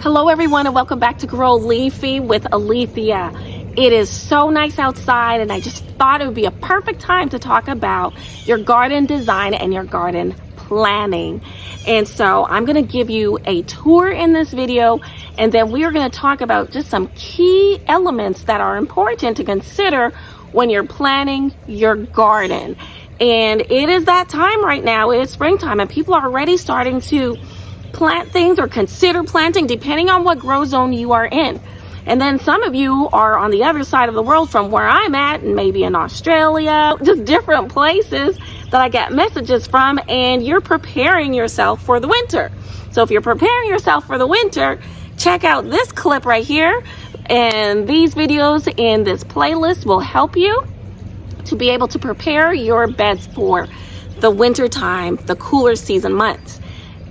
Hello everyone and welcome back to Grow Leafy with Alethea. It is so nice outside and I just thought it would be a perfect time to talk about your garden design and your garden planning. And so I'm going to give you a tour in this video, and then we are going to talk about just some key elements that are important to consider when you're planning your garden. And it is that time right now. It is springtime and people are already starting to plant things or consider planting depending on what grow zone you are in. And then some of you are on the other side of the world from where I'm at, and maybe in Australia, just different places that I get messages from, and you're preparing yourself for the winter. So if you're preparing yourself for the winter, check out this clip right here, and these videos in this playlist will help you to be able to prepare your beds for the winter time, the cooler season months.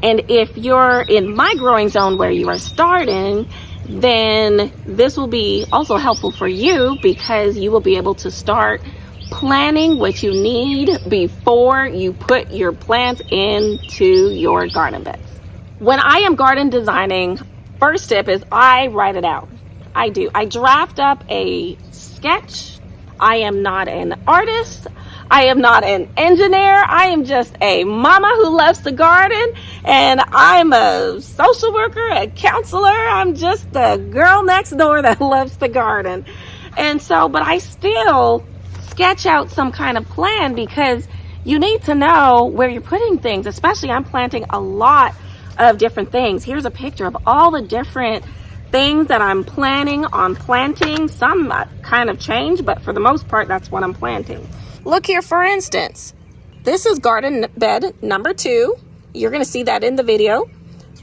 And if you're in my growing zone where you are starting, then this will be also helpful for you because you will be able to start planning what you need before you put your plants into your garden beds. When I am garden designing, first tip is I write it out. I draft up a sketch. I am not an artist. I am not an engineer. I am just a mama who loves to garden, and I'm a social worker, a counselor. I'm just the girl next door that loves to garden. And so, but I still sketch out some kind of plan because you need to know where you're putting things, especially I'm planting a lot of different things. Here's a picture of all the different things that I'm planning on planting. Some kind of change, but for the most part, that's what I'm planting. Look here, for instance, this is garden bed number 2. You're going to see that in the video,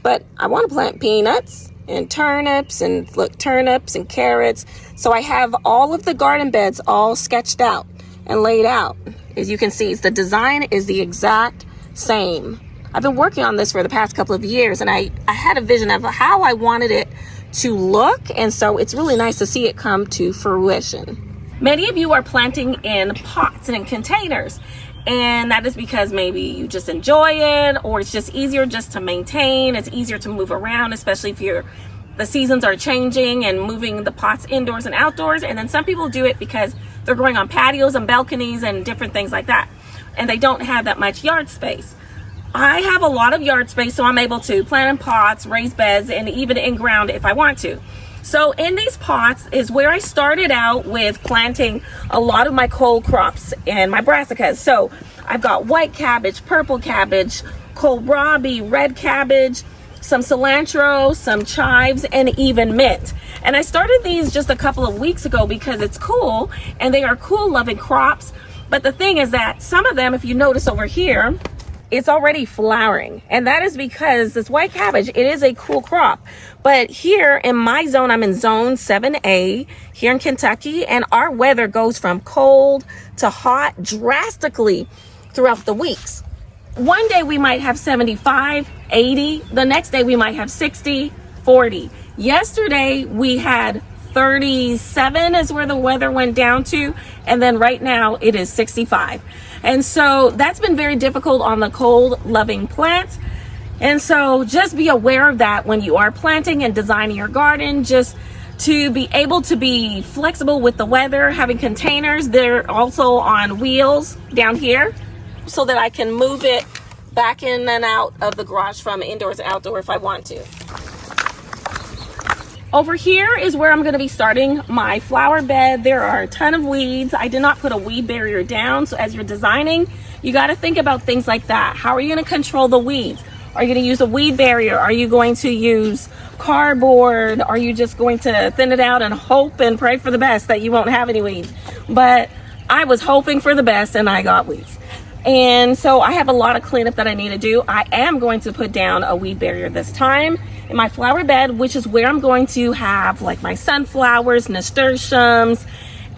but I want to plant peanuts and turnips and turnips and carrots. So I have all of the garden beds all sketched out and laid out. As you can see, the design is the exact same. I've been working on this for the past couple of years, and I had a vision of how I wanted it to look. And so it's really nice to see it come to fruition. Many of you are planting in pots and in containers, and that is because maybe you just enjoy it, or it's just easier just to maintain. It's easier to move around, especially if the seasons are changing and moving the pots indoors and outdoors. And then some people do it because they're growing on patios and balconies and different things like that, and they don't have that much yard space. I have a lot of yard space, so I'm able to plant in pots, raise beds, and even in ground if I want to. So in these pots is where I started out with planting a lot of my cold crops and my brassicas. So I've got white cabbage, purple cabbage, kohlrabi, red cabbage, some cilantro, some chives, and even mint. And I started these just a couple of weeks ago because it's cool and they are cool loving crops. But the thing is that some of them, if you notice over here, it's already flowering, and that is because this white cabbage, it is a cool crop. But here in my zone, I'm in zone 7A here in Kentucky, and our weather goes from cold to hot drastically throughout the weeks. One day we might have 75, 80. The next day we might have 60, 40. Yesterday we had 37 is where the weather went down to, and then right now it is 65. And so that's been very difficult on the cold loving plants. And so just be aware of that when you are planting and designing your garden, just to be able to be flexible with the weather. Having containers, they're also on wheels down here so that I can move it back in and out of the garage from indoors to outdoor if I want to. Over here is where I'm going to be starting my flower bed. There are a ton of weeds. I did not put a weed barrier down. So as you're designing, you got to think about things like that. How are you going to control the weeds? Are you going to use a weed barrier? Are you going to use cardboard? Are you just going to thin it out and hope and pray for the best that you won't have any weeds? But I was hoping for the best and I got weeds. And so I have a lot of cleanup that I need to do. I am going to put down a weed barrier this time in my flower bed, which is where I'm going to have like my sunflowers, nasturtiums,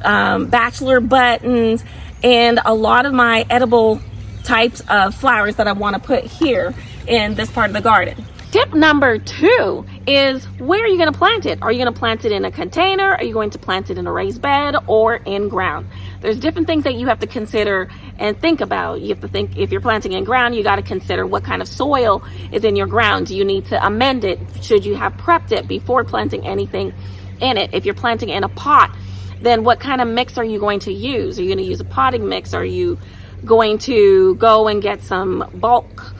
bachelor buttons, and a lot of my edible types of flowers that I want to put here in this part of the garden. Tip number 2 is, where are you going to plant it? Are you going to plant it in a container? Are you going to plant it in a raised bed or in ground? There's different things that you have to consider and think about. You have to think, if you're planting in ground, you got to consider what kind of soil is in your ground. Do you need to amend it? Should you have prepped it before planting anything in it? If you're planting in a pot, then what kind of mix are you going to use? Are you going to use a potting mix? Are you going to go and get some bulk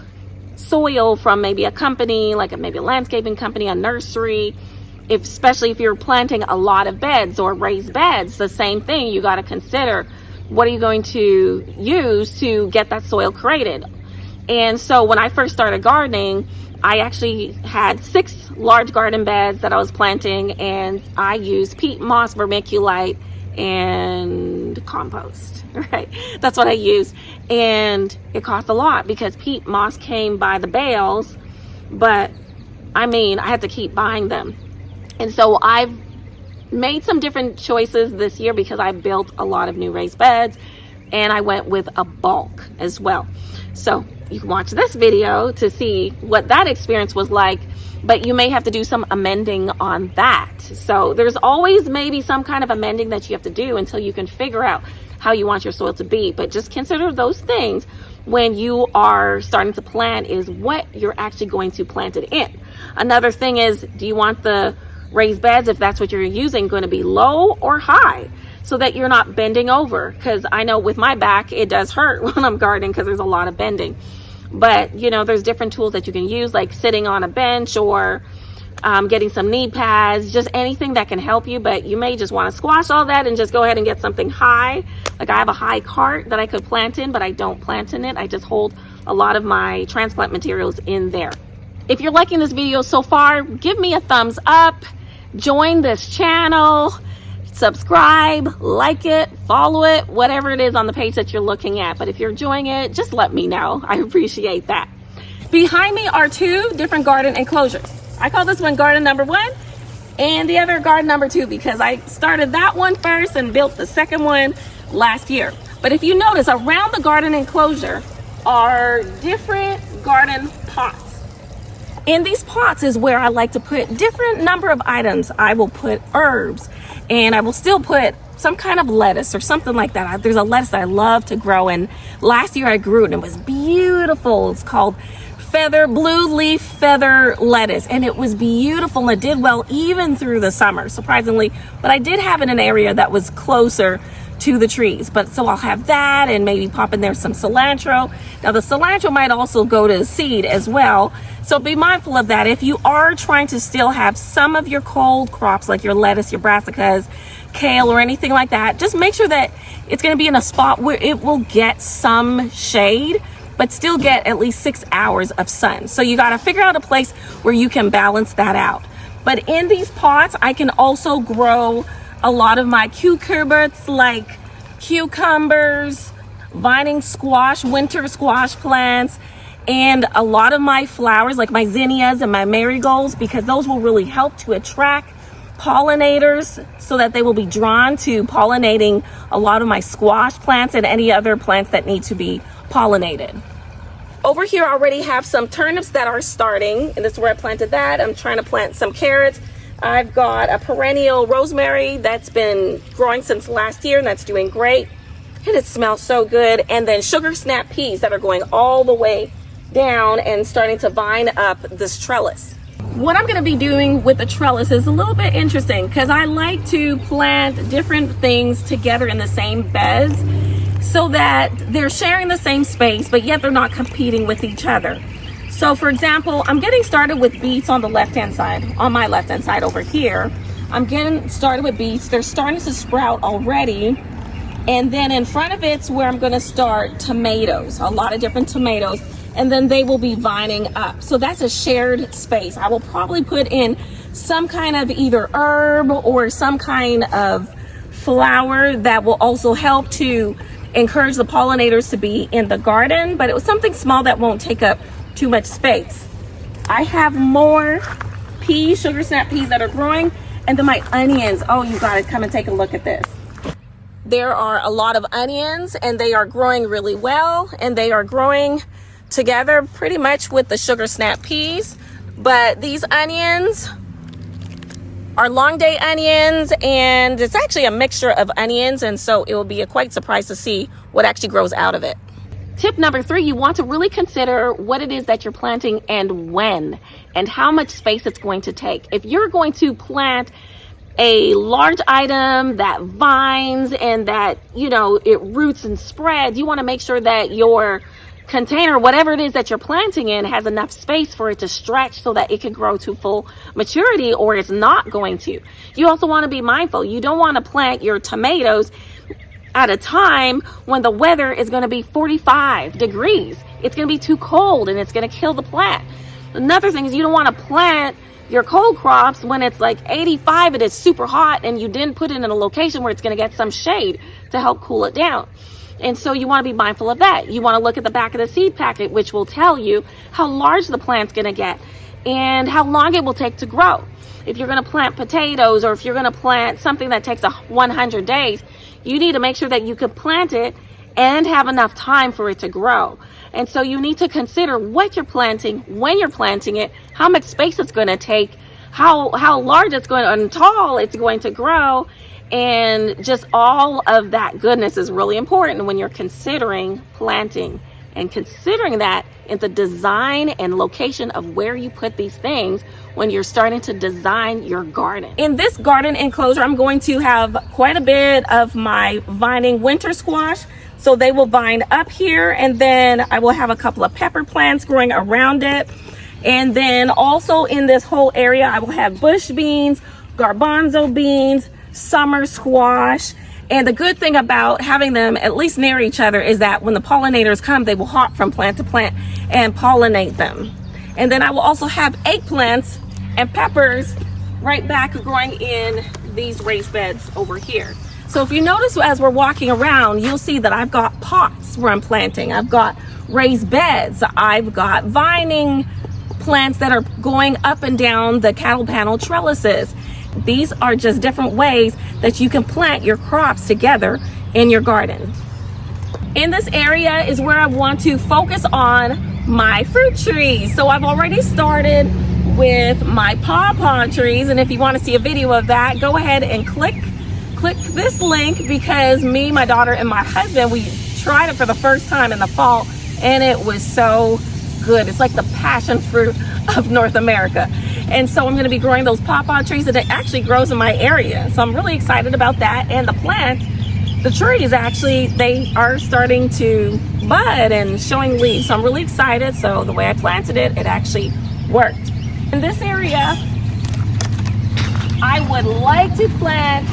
soil from maybe a company, like maybe a landscaping company, a nursery? Especially if you're planting a lot of beds or raised beds, the same thing. You got to consider, what are you going to use to get that soil created? And so when I first started gardening, I actually had 6 large garden beds that I was planting, and I used peat moss, vermiculite, and compost, right? That's what I used. And it cost a lot because peat moss came by the bales, but I had to keep buying them. And so I've made some different choices this year because I built a lot of new raised beds, and I went with a bulk as well. So you can watch this video to see what that experience was like, but you may have to do some amending on that. So there's always maybe some kind of amending that you have to do until you can figure out how you want your soil to be. But just consider those things when you are starting to plant, is what you're actually going to plant it in. Another thing is, do you want the raised beds, if that's what you're using, going to be low or high, so that you're not bending over? Because I know with my back, it does hurt when I'm gardening because there's a lot of bending. But there's different tools that you can use, like sitting on a bench or getting some knee pads, just anything that can help you. But you may just want to squash all that and just go ahead and get something high. Like I have a high cart that I could plant in, but I don't plant in it. I just hold a lot of my transplant materials in there. If you're liking this video so far, give me a thumbs up. Join this channel, subscribe, like it, follow it, whatever it is on the page that you're looking at. But if you're enjoying it, just let me know. I appreciate that. Behind me are 2 different garden enclosures. I call this one garden number 1 and the other garden number 2 because I started that one first and built the second one last year. But if you notice, around the garden enclosure are different garden pots. In these pots is where I like to put different number of items. I will put herbs, and I will still put some kind of lettuce or something like that. There's a lettuce that I love to grow, and last year I grew it and it was beautiful. It's called blue leaf feather lettuce, and it was beautiful, and it did well even through the summer, surprisingly. But I did have it in an area that was closer to the trees. But so I'll have that, and maybe pop in there some cilantro. Now the cilantro might also go to seed as well, so be mindful of that. If you are trying to still have some of your cold crops like your lettuce, your brassicas, kale, or anything like that, just make sure that it's going to be in a spot where it will get some shade but still get at least 6 hours of sun. So you got to figure out a place where you can balance that out. But in these pots, I can also grow a lot of my cucurbits, like cucumbers, vining squash, winter squash plants, and a lot of my flowers like my zinnias and my marigolds, because those will really help to attract pollinators so that they will be drawn to pollinating a lot of my squash plants and any other plants that need to be pollinated. Over here I already have some turnips that are starting, and this is where I planted that. I'm trying to plant some carrots. I've got a perennial rosemary that's been growing since last year, and that's doing great, and it smells so good. And then sugar snap peas that are going all the way down and starting to vine up this trellis. What I'm going to be doing with the trellis is a little bit interesting, because I like to plant different things together in the same beds so that they're sharing the same space, but yet they're not competing with each other. So for example, I'm getting started with beets on the left-hand side, on my left-hand side over here. I'm getting started with beets. They're starting to sprout already. And then in front of it's where I'm going to start tomatoes, a lot of different tomatoes. And then they will be vining up. So that's a shared space. I will probably put in some kind of either herb or some kind of flower that will also help to encourage the pollinators to be in the garden. But it was something small that won't take up too much space. I have more peas, sugar snap peas that are growing. And then my onions. Oh, you gotta come and take a look at this. There are a lot of onions, and they are growing really well, and they are growing together pretty much with the sugar snap peas. But these onions are long day onions, and it's actually a mixture of onions, and so it will be a quite surprise to see what actually grows out of it. Tip number 3, you want to really consider what it is that you're planting and when, and how much space it's going to take. If you're going to plant a large item that vines and that, it roots and spreads, you want to make sure that your container, whatever it is that you're planting in, has enough space for it to stretch so that it can grow to full maturity, or it's not going to. You also want to be mindful. You don't want to plant your tomatoes at a time when the weather is going to be 45 degrees. It's going to be too cold and it's going to kill the plant. Another thing is you don't want to plant your cold crops when it's like 85 and it's super hot, and you didn't put it in a location where it's going to get some shade to help cool it down. And so you want to be mindful of that. You want to look at the back of the seed packet, which will tell you how large the plant's going to get and how long it will take to grow. If you're going to plant potatoes, or if you're going to plant something that takes 100 days, you need to make sure that you can plant it and have enough time for it to grow. And so you need to consider what you're planting, when you're planting it, how much space it's going to take, how large it's going to, and tall it's going to grow. And just all of that goodness is really important when you're considering planting, and considering that in the design and location of where you put these things when you're starting to design your garden. In this garden enclosure, I'm going to have quite a bit of my vining winter squash. So they will vine up here, and then I will have a couple of pepper plants growing around it. And then also in this whole area, I will have bush beans, garbanzo beans, summer squash. And the good thing about having them at least near each other is that when the pollinators come, they will hop from plant to plant and pollinate them. And then I will also have eggplants and peppers right back growing in these raised beds over here. So if you notice, as we're walking around, you'll see that I've got pots where I'm planting. I've got raised beds. I've got vining plants that are going up and down the cattle panel trellises. These are just different ways that you can plant your crops together in your garden. In this area is where I want to focus on my fruit trees. So I've already started with my pawpaw trees, and if you want to see a video of that, go ahead and click this link, because me, my daughter, and my husband, we tried it for the first time in the fall, and it was so good. It's like the passion fruit of North America. And so I'm going to be growing those pawpaw trees, and it actually grows in my area. So I'm really excited about that. And the plants, the trees actually, they are starting to bud and showing leaves. So I'm really excited. So the way I planted it, it actually worked. In this area, I would like to plant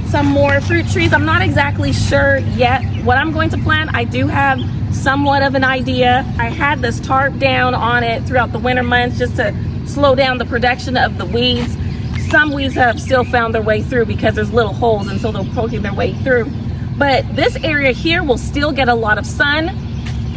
some more fruit trees. I'm not exactly sure yet what I'm going to plant. I do have somewhat of an idea. I had this tarp down on it throughout the winter months just to slow down the production of the weeds. Some weeds have still found their way through because there's little holes, and so they're poking their way through. But this area here will still get a lot of sun.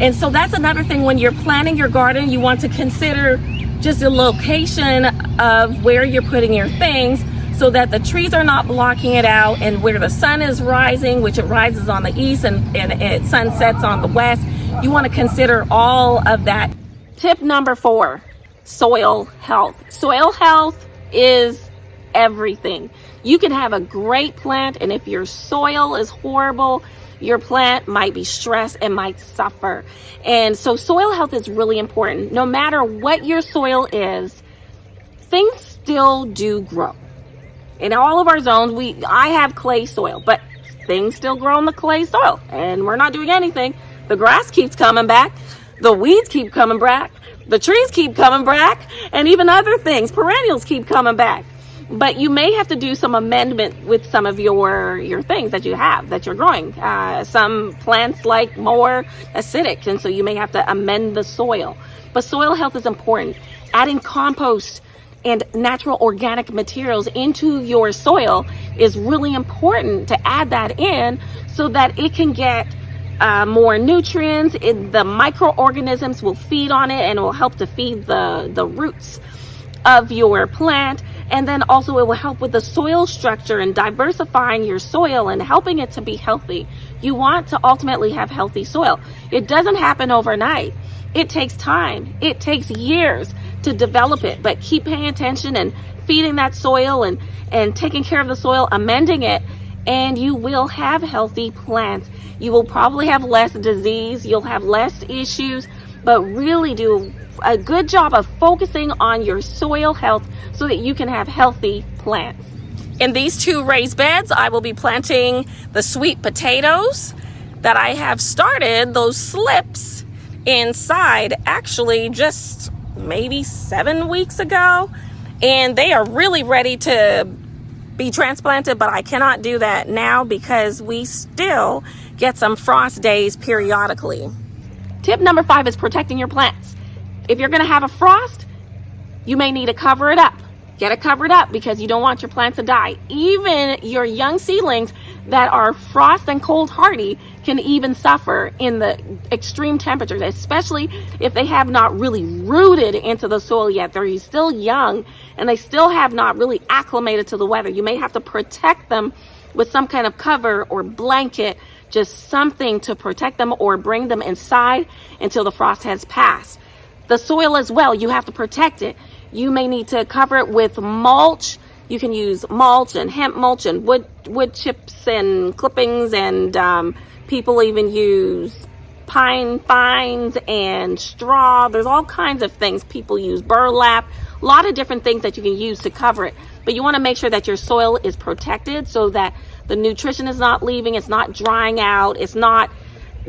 And so that's another thing when you're planting your garden, you want to consider just the location of where you're putting your things, so that the trees are not blocking it out, and where the sun is rising, which it rises on the east and it sunsets on the west. You want to consider all of that. Tip number 4, soil health. Soil health is everything. You can have a great plant, and if your soil is horrible, your plant might be stressed and might suffer. And so soil health is really important. No matter what your soil is, things still do grow. In all of our zones, I have clay soil, but things still grow in the clay soil, and we're not doing anything. The grass keeps coming back, the weeds keep coming back, the trees keep coming back, and even other things, perennials keep coming back. But you may have to do some amendment with some of your things that you have, that you're growing. Some plants like more acidic, and so you may have to amend the soil. But soil health is important. Adding compost and natural organic materials into your soil is really important to add that in, so that it can get more nutrients. The microorganisms will feed on it, and it will help to feed the roots of your plant. And then also it will help with the soil structure and diversifying your soil and helping it to be healthy. You want to ultimately have healthy soil. It doesn't happen overnight. It takes time. It takes years to develop it, but keep paying attention and feeding that soil and taking care of the soil, amending it, and you will have healthy plants. You will probably have less disease, you'll have less issues, but really do a good job of focusing on your soil health so that you can have healthy plants. In these 2 raised beds, I will be planting the sweet potatoes that I have started those slips inside actually just maybe 7 weeks ago, and they are really ready to be transplanted, but I cannot do that now because we still get some frost days periodically. Tip number 5 is protecting your plants. If you're going to have a frost, you may need to cover it up. Get it covered up because you don't want your plants to die. Even your young seedlings that are frost and cold hardy can even suffer in the extreme temperatures, especially if they have not really rooted into the soil yet. They're still young and they still have not really acclimated to the weather. You may have to protect them with some kind of cover or blanket, just something to protect them, or bring them inside until the frost has passed. The soil as well, you have to protect it. You may need to cover it with mulch. You can use mulch and hemp mulch and wood chips and clippings, and people even use pine fines and straw. There's all kinds of things. People use burlap, a lot of different things that you can use to cover it. But you want to make sure that your soil is protected so that the nutrition is not leaving, it's not drying out, it's not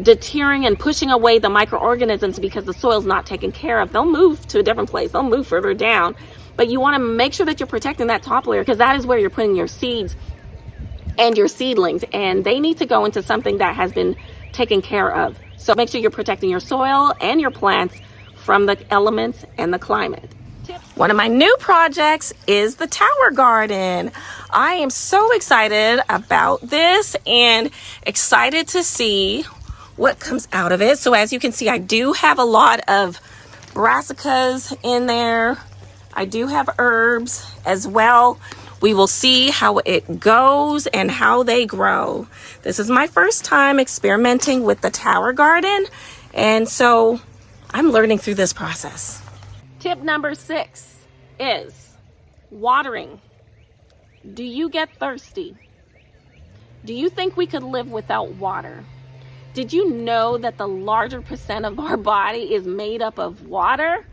deterring and pushing away the microorganisms because the soil's not taken care of. They'll move to a different place. They'll move further down. But you want to make sure that you're protecting that top layer because that is where you're putting your seeds and your seedlings, and they need to go into something that has been taken care of. So make sure you're protecting your soil and your plants from the elements and the climate. One of my new projects is the tower garden. I am so excited about this and excited to see what comes out of it. So as you can see, I do have a lot of brassicas in there. I do have herbs as well. We will see how it goes and how they grow. This is my first time experimenting with the tower garden, and so I'm learning through this process. Tip number 6 is watering. Do you get thirsty? Do you think we could live without water? Did you know that the larger percent of our body is made up of water?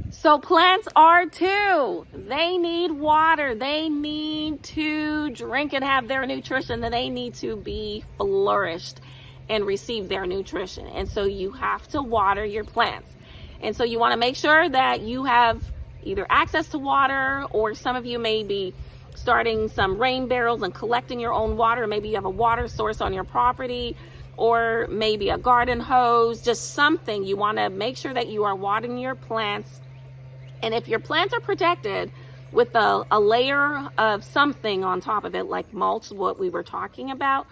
So plants are too. They need water. They need to drink and have their nutrition. And they need to be flourished and receive their nutrition. And so you have to water your plants. And so you want to make sure that you have either access to water, or some of you may be starting some rain barrels and collecting your own water. Maybe you have a water source on your property, or maybe a garden hose, just something. You want to make sure that you are watering your plants. And if your plants are protected with a layer of something on top of it, like mulch, what we were talking about,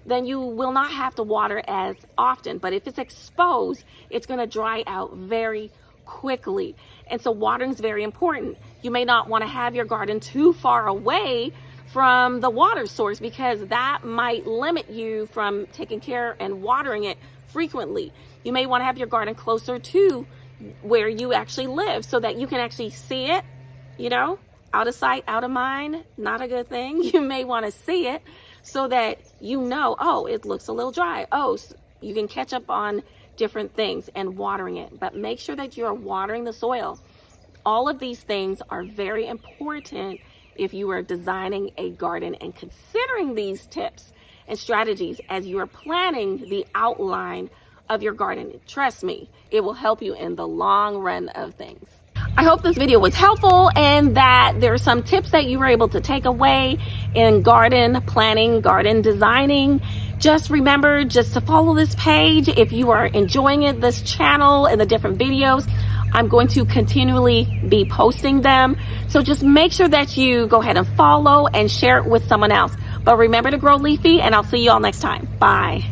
then you will not have to water as often. But if it's exposed, it's going to dry out very quickly. And so watering is very important. You may not want to have your garden too far away from the water source because that might limit you from taking care and watering it frequently. You may want to have your garden closer to where you actually live so that you can actually see it, out of sight, out of mind, not a good thing. You may want to see it so that oh, it looks a little dry. Oh, so you can catch up on different things and watering it. But make sure that you're watering the soil. All of these things are very important if you are designing a garden and considering these tips and strategies as you are planning the outline of your garden. Trust me, it will help you in the long run of things. I hope this video was helpful and that there are some tips that you were able to take away in garden planning, garden designing. Just remember just to follow this page if you are enjoying it, this channel and the different videos. I'm going to continually be posting them. So just make sure that you go ahead and follow and share it with someone else. But remember to grow leafy, and I'll see you all next time. Bye.